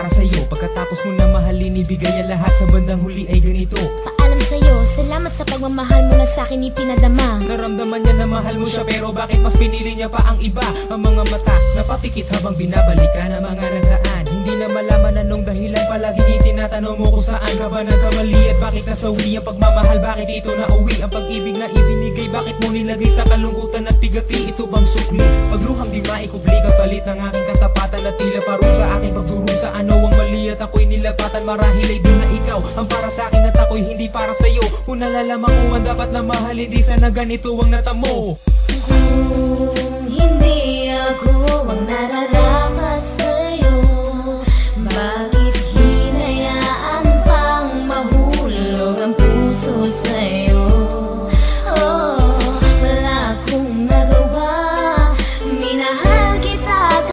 para sa'yo. Pagkatapos mo na mahalin, ibigay ang lahat, sa bandang huli ay ganito. Paalam sa'yo, salamat sa pagmamahal mo na sa'kin ipinadama. Naramdaman niya na mahal mo siya, pero bakit mas pinili niya pa ang iba? Ang mga mata napapikit habang binabalikan ang mga nagraan. Hindi na malaman anong dahilan, palagi itinatanong mo kung saan ka ba nagkamali at bakit nasawi ang pagmamahal, bakit ito nauwi? Ang pag-ibig na ibinigay, bakit mo nilagay sa kalungkutan at bigati? Ito bang sukli? Pagluhang di maikubli, kapalit ng aking katapatan at tila parusa, aking pagdurusa. Ano ang mali at ako'y nilapatan? Marahil ay doon na ikaw ang para sa akin at ako'y hindi para sa'yo. Kung nalalaman ko ang dapat na mahal, hindi sana ganito ang natamo. Kung hindi ako ang nararapat